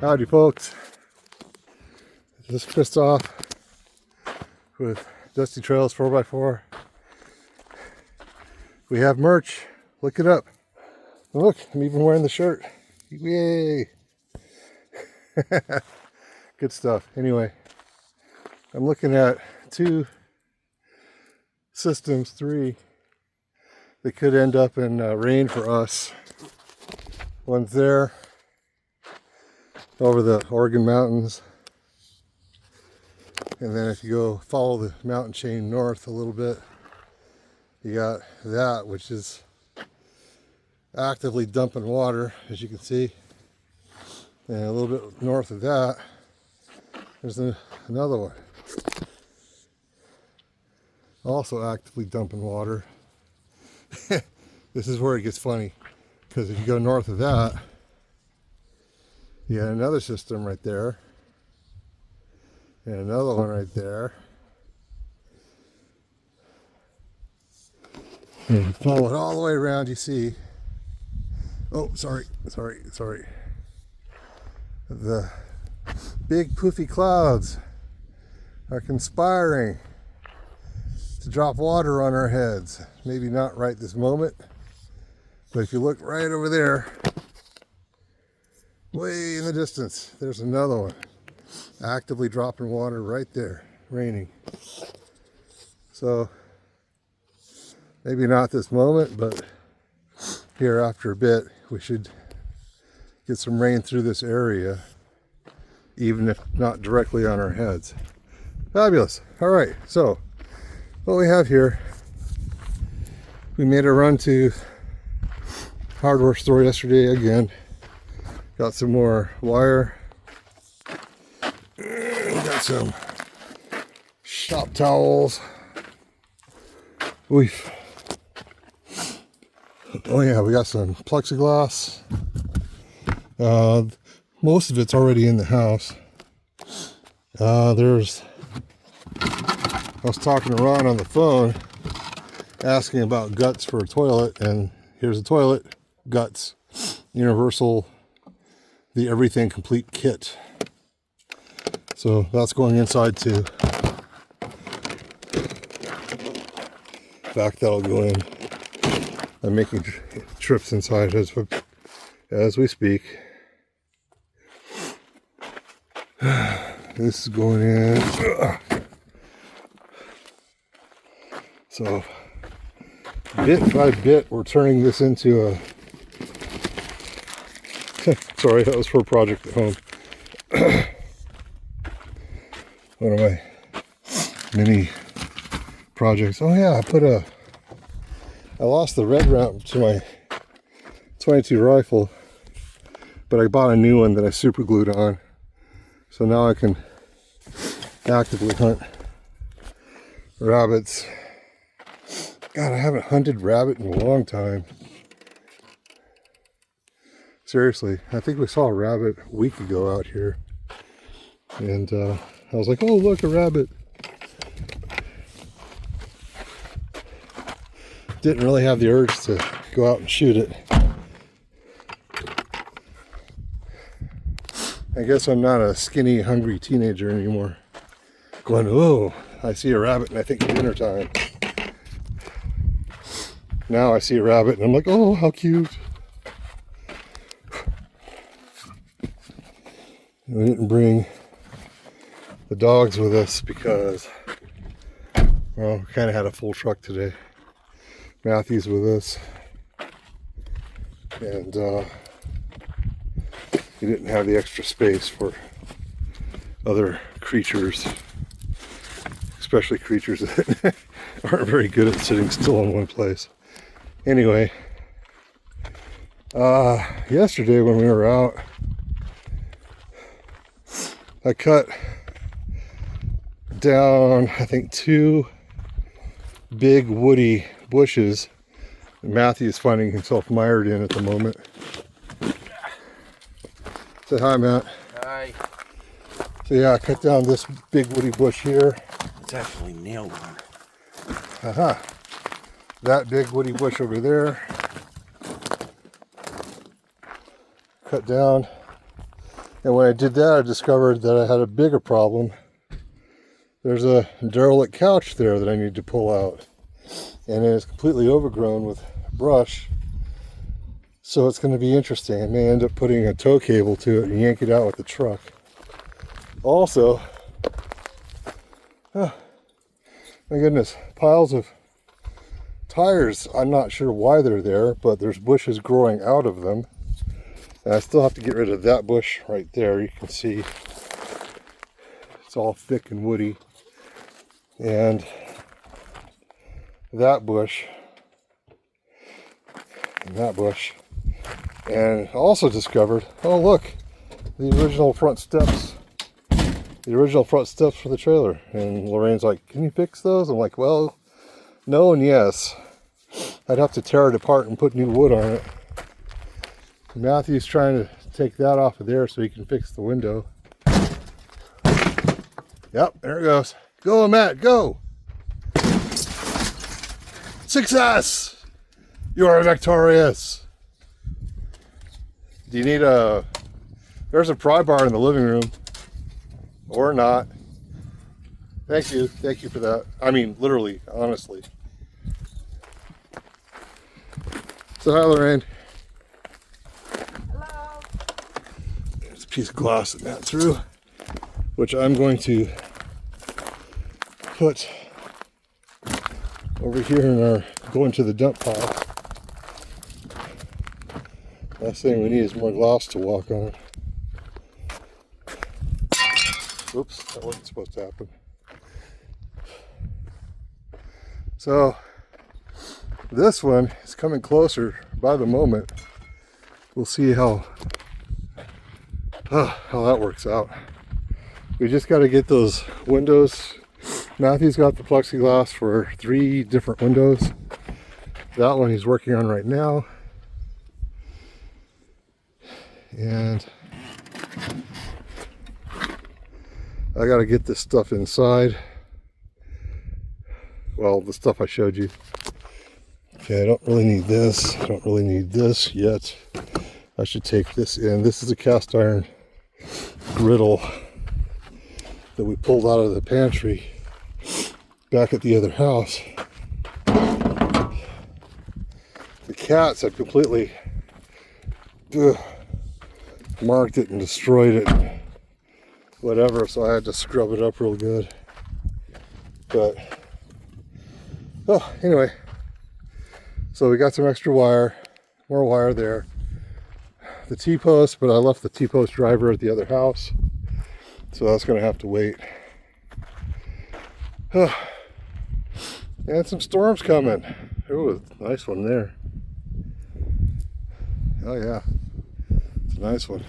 Howdy folks, this is Christoph with Dusty Trails 4x4. We have merch, look it up. Look, I'm even wearing the shirt. Yay! Good stuff. Anyway, I'm looking at two systems, three, that could end up in rain for us. One's there over the Oregon mountains, and then if you go follow the mountain chain north a little bit, you got that, which is actively dumping water, as you can see. And a little bit north of that, there's another one, also actively dumping water. This is where it gets funny, because if you go north of that, you got another system right there, and another one right there. And you follow it all the way around, you see, oh, sorry. The big poofy clouds are conspiring to drop water on our heads. Maybe not right this moment, but if you look right over there, way in the distance, there's another one actively dropping water right there, raining. So maybe not this moment, but here after a bit we should get some rain through this area, even if not directly on our heads. Fabulous. All right, so what we have here, we made a run to hardware store yesterday again. Got some more wire. Got some shop towels. Oof. Oh yeah, we got some plexiglass. Most of it's already in the house. I was talking to Ron on the phone, asking about guts for a toilet, and here's a toilet, guts, universal, the everything complete kit. So that's going inside too. In fact, that'll go in. I'm making trips inside as we speak. This is going in. So bit by bit, we're turning this into a sorry, that was for a project at home. One of my mini projects. Oh yeah, I lost the red round to my 22 rifle, but I bought a new one that I super glued on. So now I can actively hunt rabbits. God, I haven't hunted rabbit in a long time. Seriously, I think we saw a rabbit a week ago out here. And I was like, oh, look, a rabbit. Didn't really have the urge to go out and shoot it. I guess I'm not a skinny, hungry teenager anymore. Going, oh, I see a rabbit and I think it's dinner time. Now I see a rabbit and I'm like, oh, how cute. We didn't bring the dogs with us because, well, we kind of had a full truck today. Matthew's with us, and he didn't have the extra space for other creatures, especially creatures that aren't very good at sitting still in one place. Anyway, yesterday when we were out, I cut down, I think, 2 big woody bushes that Matthew's finding himself mired in at the moment. Say hi, Matt. Hi. So yeah, I cut down this big woody bush here. It's actually nailed one. That big woody bush over there. Cut down. And when I did that, I discovered that I had a bigger problem. There's a derelict couch there that I need to pull out. And it is completely overgrown with brush. So it's going to be interesting. I may end up putting a tow cable to it and yank it out with the truck. Also, oh, my goodness, piles of tires. I'm not sure why they're there, but there's bushes growing out of them. And I still have to get rid of that bush right there. You can see it's all thick and woody. And that bush. And that bush. And also discovered, oh look, the original front steps. The original front steps for the trailer. And Lorraine's like, can you fix those? I'm like, well, no and yes. I'd have to tear it apart and put new wood on it. Matthew's trying to take that off of there so he can fix the window. Yep, there it goes. Go, Matt, go! Success! You are victorious! Do you need a... There's a pry bar in the living room. Or not. Thank you for that. I mean, literally, honestly. So hi, Lorraine. Hello. There's a piece of glass that Matt threw, which I'm going to put over here in our, go into the dump pile. Last thing we need is more glass to walk on. Oops, that wasn't supposed to happen. So this one is coming closer by the moment. We'll see how that works out. We just got to get those windows. Matthew's got the plexiglass for 3 different windows. That one he's working on right now. And I got to get this stuff inside. Well, the stuff I showed you. Okay, I don't really need this. I don't really need this yet. I should take this in. This is a cast iron griddle that we pulled out of the pantry back at the other house. The cats had completely marked it and destroyed it. Whatever, so I had to scrub it up real good. But, oh, anyway. So we got some extra wire, more wire there. The T-post, but I left the T-post driver at the other house. So that's gonna have to wait. Oh, and some storms coming. Ooh, nice one there. Oh yeah, it's a nice one.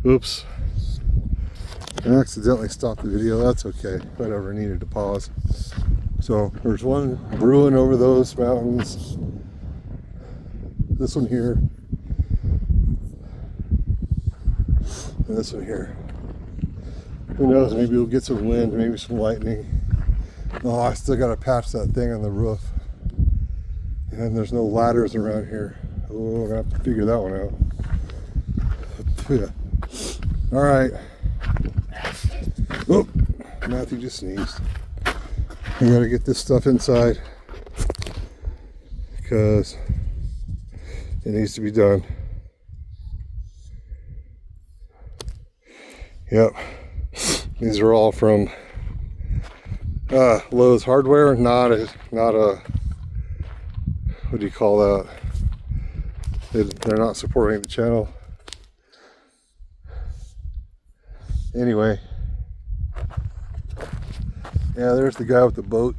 Oops. I accidentally stopped the video. That's okay. Whatever, needed to pause. So there's one brewing over those mountains. This one here. And this one here. Who knows, maybe we'll get some wind, maybe some lightning. Oh, I still gotta patch that thing on the roof. And there's no ladders around here. Oh, I'm gonna have to figure that one out. Yeah. All right. Oh, Matthew just sneezed. I gotta get this stuff inside because it needs to be done. Yep. These are all from Lowe's Hardware, not a, what do you call that? They're not supporting the channel. Anyway, yeah, there's the guy with the boat.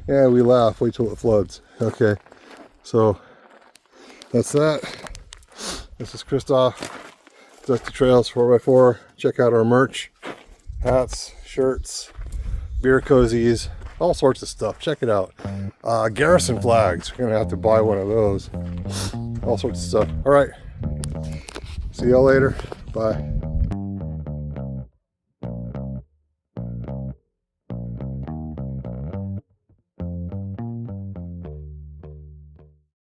Yeah, we laugh. Wait till it floods. Okay, so that's that. This is Christoph, Dusty Trails 4x4. Check out our merch, hats, shirts, beer cozies, all sorts of stuff. Check it out. Garrison flags. We're gonna have to buy one of those. All sorts of stuff. All right. See y'all later. Bye.